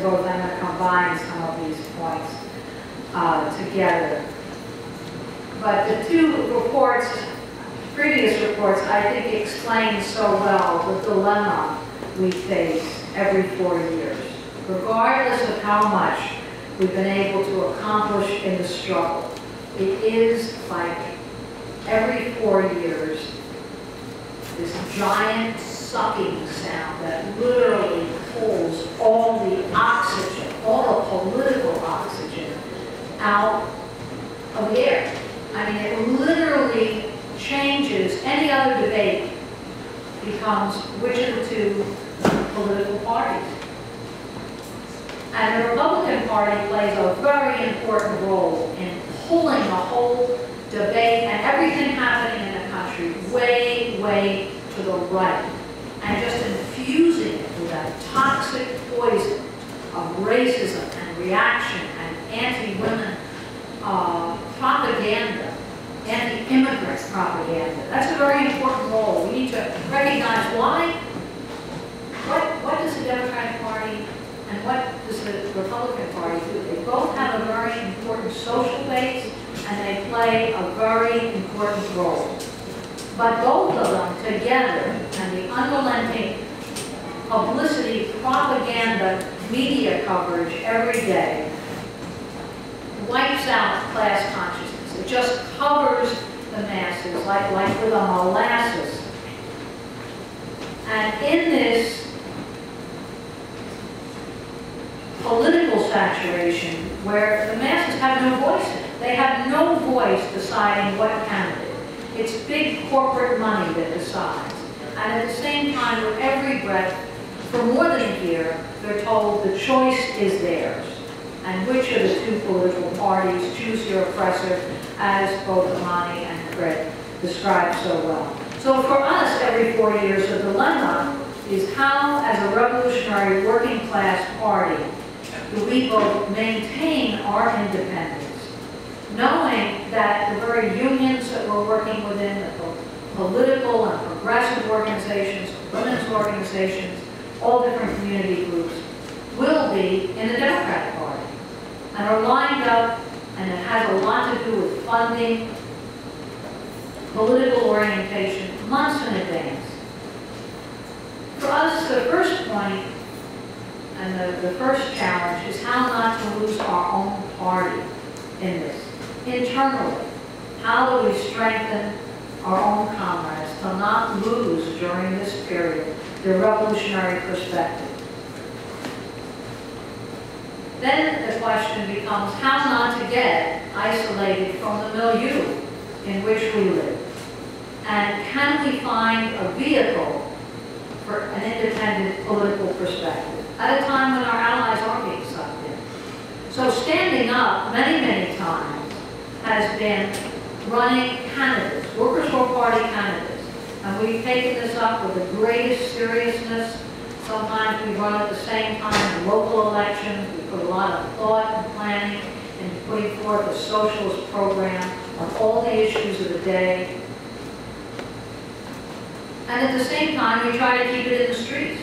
both. I'm going to combine some of these points together. But the two reports, previous reports, I think explain so well the dilemma we face every 4 years. Regardless of how much we've been able to accomplish in the struggle, it is like every 4 years, this giant sucking sound that literally pulls all the oxygen, all the political oxygen out of the air. I mean, it literally changes any other debate, becomes which of the two political parties. And the Republican Party plays a very important role in pulling the whole debate and everything happening in the country way, way to the right, and just infusing it with that toxic poison of racism and reaction and anti-women propaganda, anti-immigrant propaganda. That's a very important role. We need to recognize why. What does the Democratic Party and what does the Republican Party do? They both have a very important social base, and they play a very important role. But both of them together, and the unrelenting publicity, propaganda, media coverage every day, wipes out class consciousness. It just covers the masses like with a molasses. And in this political saturation, where the masses have no voice in it, they have no voice deciding what candidate. It's big corporate money that decides. And at the same time, with every breath, for more than a year, they're told the choice is theirs. And which of the two political parties, choose your oppressor, as both Amani and Fred described so well. So for us, every 4 years, the dilemma is how, as a revolutionary working class party, do we both maintain our independence, knowing that the very unions that we're working within, the political and progressive organizations, women's organizations, all different community groups, will be in the Democratic Party, and are lined up, and it has a lot to do with funding, political orientation, months in advance. For us, the first point and the first challenge is how not to lose our own party in this. Internally, how do we strengthen our own comrades to not lose during this period their revolutionary perspective? Then the question becomes how not to get isolated from the milieu in which we live. And can we find a vehicle for an independent political perspective at a time when our allies are being sucked in? So standing up many, many times has been running candidates, Workers' War Party candidates. And we've taken this up with the greatest seriousness. Sometimes we run at the same time in local elections. We put a lot of thought and planning into putting forth a socialist program on all the issues of the day. And at the same time, we try to keep it in the streets.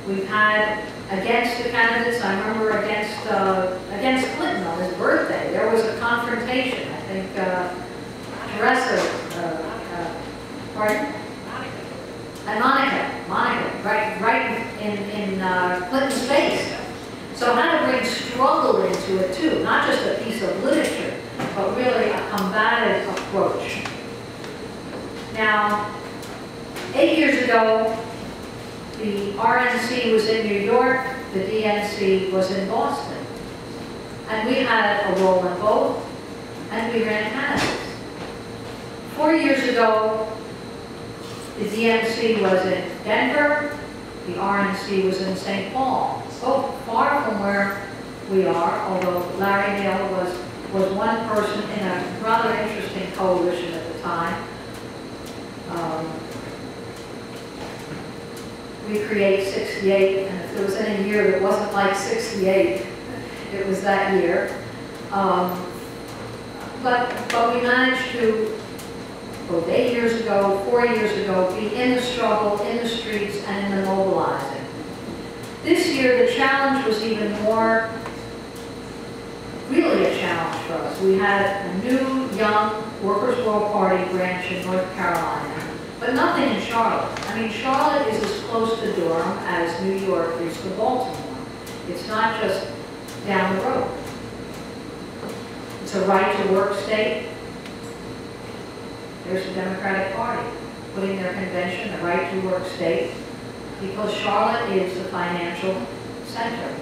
We've had, against the candidates, I remember against Clinton on his birthday, there was a confrontation. I think Teresa, pardon? And Monica, right in Clinton's face. So how to bring struggle into it too, not just a piece of literature, but really a combative approach. Now, 8 years ago, the RNC was in New York, the DNC was in Boston. And we had a role in both, and we ran candidates. 4 years ago, the DNC was in Denver, the RNC was in St. Paul. Both far from where we are, although Larry Neal was one person in a rather interesting coalition at the time. We create 68, and if there was any year that wasn't like 68, it was that year. But we managed to, both 8 years ago, 4 years ago, be in the struggle, in the streets, and in the mobilizing. This year, the challenge was even was we had a new, young Workers' World Party branch in North Carolina, but nothing in Charlotte. I mean, Charlotte is as close to Durham as New York is to Baltimore. It's not just down the road. It's a right-to-work state. There's the Democratic Party putting their convention, a right-to-work state, because Charlotte is the financial center.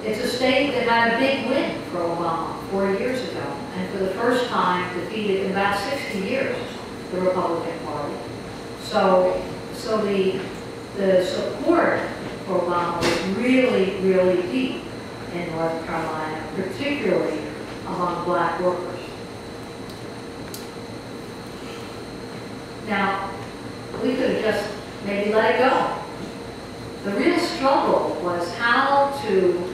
It's a state that had a big win for Obama 4 years ago, and for the first time defeated in about 60 years the Republican Party. So the support for Obama was really, really deep in North Carolina, particularly among black workers. Now, we could have just maybe let it go. The real struggle was how to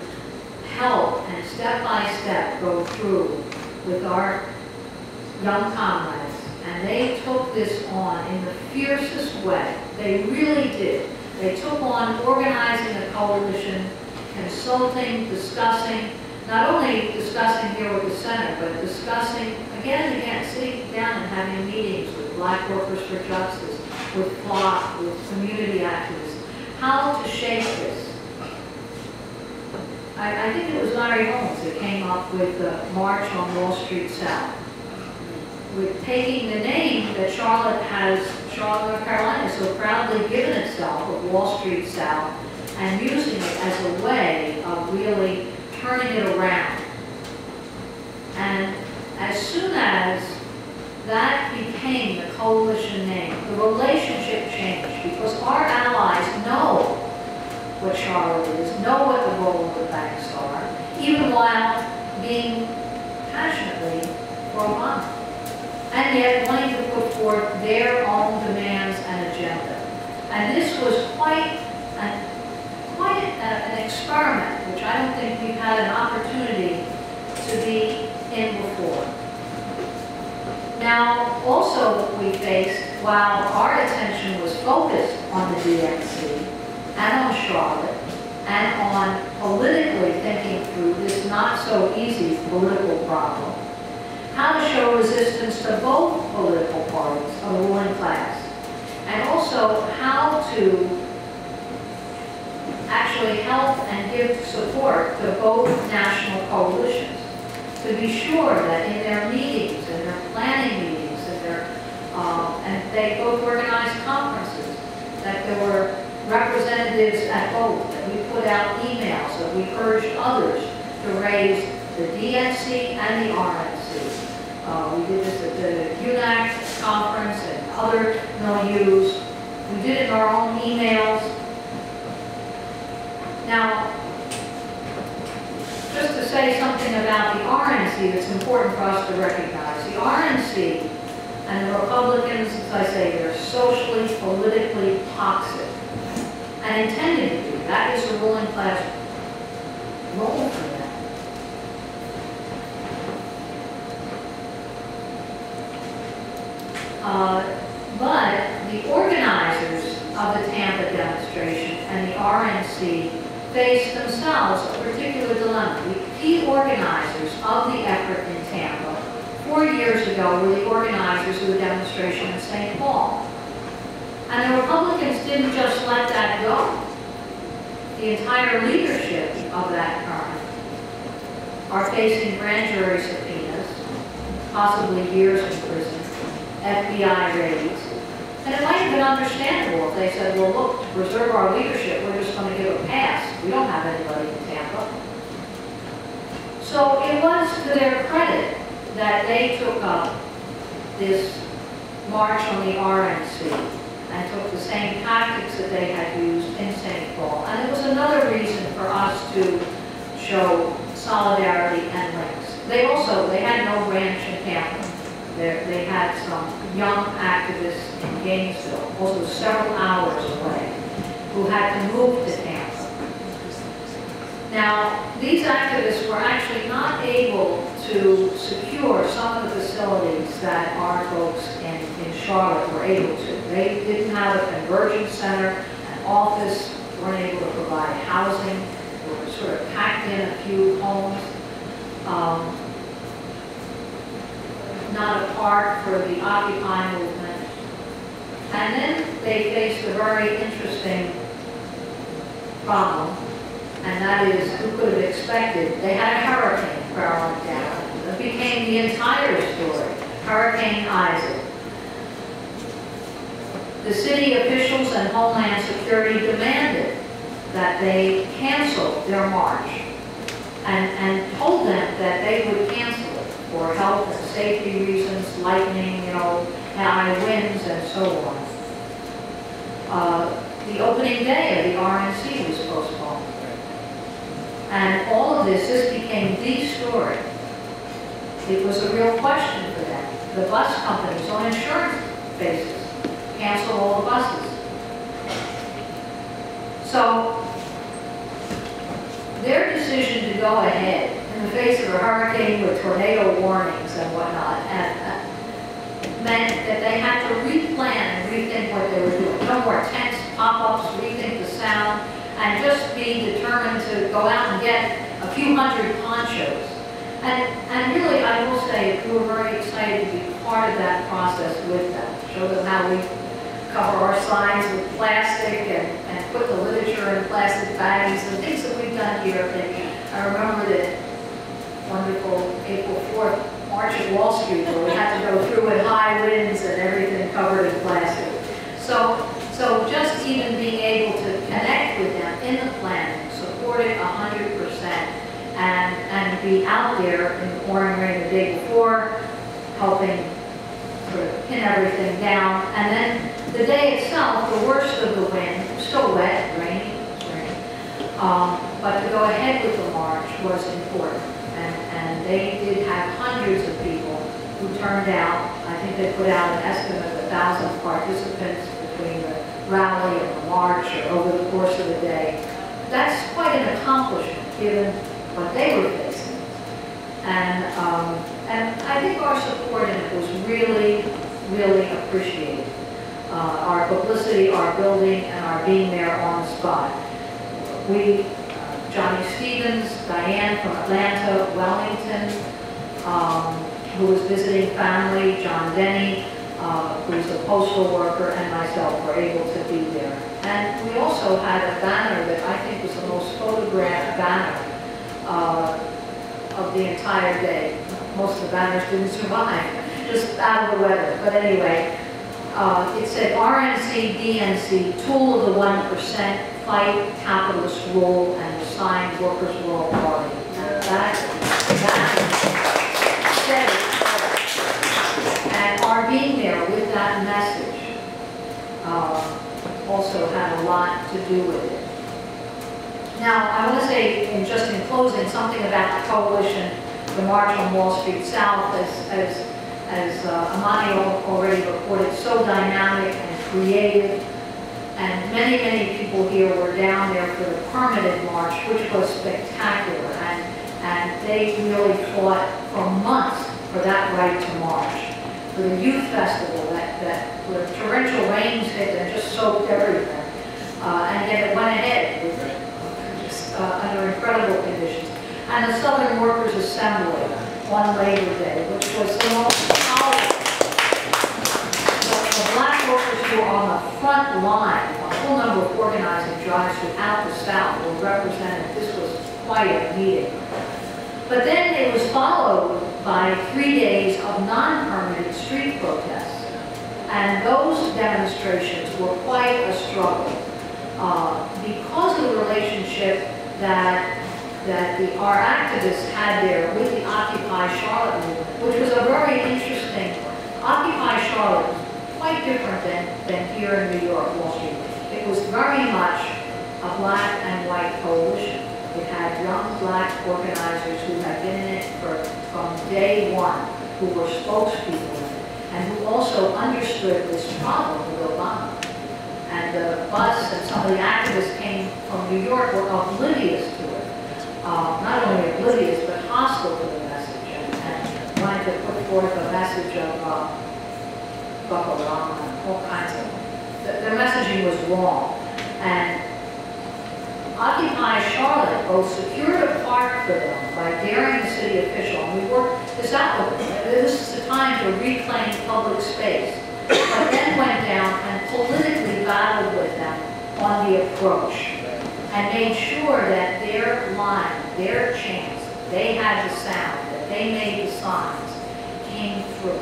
help and step by step go through with our young comrades. And they took this on in the fiercest way. They really did. They took on organizing a coalition, consulting, discussing, not only discussing here with the Senate, but discussing again and again, sitting down and having meetings with Black Workers for Justice, with FLOC, with community activists, how to shape this. I think it was Larry Holmes that came up with the March on Wall Street South, with taking the name that Charlotte, North Carolina, has so proudly given itself of Wall Street South, and using it as a way of really turning it around. And as soon as that became the coalition name, the relationship changed, because our allies know what Charlotte is, know what the role of the banks are, even while being passionately for Obama, and yet wanting to put forth their own demands and agenda. And this was quite an experiment, which I don't think we've had an opportunity to be in before. Now, also we faced, while our attention was focused on the DNC and on Charlotte, and on politically thinking through this not so easy political problem, how to show resistance to both political parties of the ruling class, and also how to actually help and give support to both national coalitions, to be sure that in their meetings, in their planning meetings, and they both organized conferences, that there were representatives at both, that we put out emails, that we urged others to raise the DNC and the RNC. We did this at the UNAC conference and other milieus. We did it in our own emails. Now, just to say something about the RNC that's important for us to recognize. The RNC and the Republicans, as I say, they're socially, politically toxic and intended to be. That is the ruling class role for them. But the organizers of the Tampa demonstration and the RNC faced themselves a particular dilemma. The key organizers of the effort in Tampa 4 years ago were the organizers of the demonstration in St. Paul. And the Republicans didn't just let that go. The entire leadership of that current are facing grand jury subpoenas, possibly years in prison, FBI raids. And it might have been understandable if they said, well, look, to preserve our leadership, we're just going to give a pass. We don't have anybody in Tampa. So it was to their credit that they took up this march on the RNC and took the same tactics that they had used in St. Paul. And it was another reason for us to show solidarity and links. They had no ranch in Tampa. They had some young activists in Gainesville, also several hours away, who had to move to Tampa. Now, these activists were actually not able to secure some of the facilities that our folks in Charlotte were able to. They didn't have a convergence center, an office, weren't able to provide housing. They were sort of packed in a few homes. not a part for the Occupy movement. And then they faced a very interesting problem, and that is, who could have expected? They had a hurricane barreling down. It became the entire story, Hurricane Isaac. The city officials and Homeland Security demanded that they cancel their march and told them that they would cancel it for health and safety reasons, lightning, high winds, and so on. The opening day of the RNC was postponed. And all of this became the story. It was a real question for them. The bus companies, on insurance basis, canceled all the buses. So their decision to go ahead in the face of a hurricane with tornado warnings and whatnot meant that they had to replan and rethink what they were doing. No more tents, pop-ups, rethink the sound, and just be determined to go out and get a few hundred ponchos. And really, I will say, we were very excited to be part of that process with them. Show them how we cover our signs with plastic and put the literature in plastic bags and things that we've done here. And I remember that wonderful April 4th March at Wall Street where we had to go through in high winds and everything covered in plastic. So just even being able to connect with them in the planning, support it 100%, and be out there in the pouring rain the day before, helping sort of pin everything down. And then the day itself, the worst of the wind, still wet, rainy, but to go ahead with the march was important. And they did have hundreds of people who turned out. I think they put out an estimate of 1,000 participants between the rally and the march or over the course of the day. That's quite an accomplishment given what they were facing. And I think our support in it was really, really appreciated. Our publicity, our building, and our being there on the spot. We, Johnny Stevens, Diane from Atlanta, Wellington, who was visiting family, John Denny, who's a postal worker, and myself were able to be there. And we also had a banner that I think was the most photographed banner of the entire day. Most of the banners didn't survive, just out of the weather. But anyway, it said RNC, DNC, tool of the 1%, fight capitalist rule, and the signed Workers' World Party. That said it. And our being there with that message also had a lot to do with it. Now, I want to say, just in closing, something about the coalition, the March on Wall Street South, as Amani already reported, so dynamic and creative. And many, many people here were down there for the permitted march, which was spectacular. And they really fought for months for that right to march. For the youth festival, where torrential rains hit and just soaked everything. And yet it went ahead under incredible conditions. And the Southern Workers Assembly on Labor Day, which was the most powerful. The black workers who were on the front line, a whole number of organizing drives throughout the South were represented. This was quite a meeting. But then it was followed by 3 days of non-permitted street protests. And those demonstrations were quite a struggle because of the relationship that our activists had there with the Occupy Charlotte movement, which was a very interesting. Occupy Charlotte was quite different than here in New York, Wall Street. It was very much a black and white coalition. It had young black organizers who had been in it from day one, who were spokespeople, and who also understood this problem with Obama. And the bus and some of the activists came from New York were oblivious to it. Not only oblivious, but hostile to the message, and wanted to put forth a message of buckle down and all kinds of. Their messaging was wrong, and Occupy Charlotte both secured a park for them by daring the city official, and we worked this out with them. This is the time to reclaim public space, but then went down and politically battled with them on the approach and made sure that their line, their chance, they had the sound, that they made the signs, came through,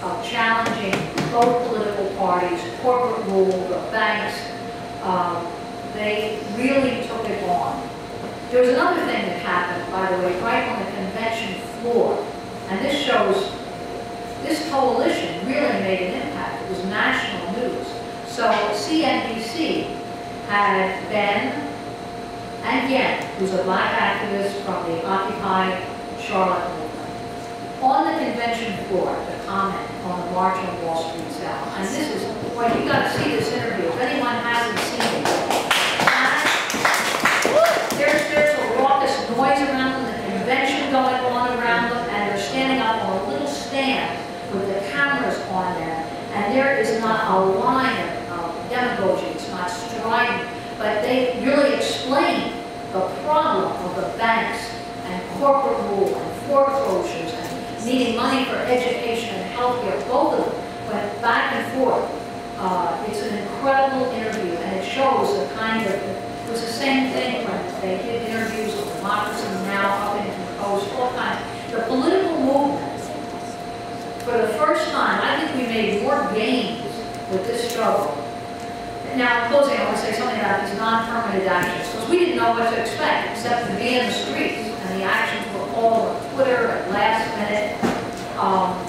of challenging both political parties, corporate rule, the banks. They really took it on. There was another thing that happened, by the way, right on the convention floor, and this shows this coalition really made an impact. It was national news. So CNBC had Ben and Yen, who's a black activist from the Occupy Charlotte movement, on the convention floor to comment on the March on Wall Street sale. And this is, boy, you got to see this interview. If anyone hasn't seen it, there's a raucous noise around them, the convention going on around them, and they're standing up on a little stand with the cameras on them, and there is not a line of demagogy, it's not strident, but they really explain the problem of the banks and corporate rule and foreclosures and needing money for education and healthcare. Both of them went back and forth. It's an incredible interview, and it shows the kind of, it was the same thing when they did interviews on Democracy Now!, Huffington Post, all kinds. The political movement, for the first time, I think we made more gains with this struggle. Now, in closing, I want to say something about these non-permanent actions, because we didn't know what to expect, except to be in the streets, and the actions were all on Twitter at last minute.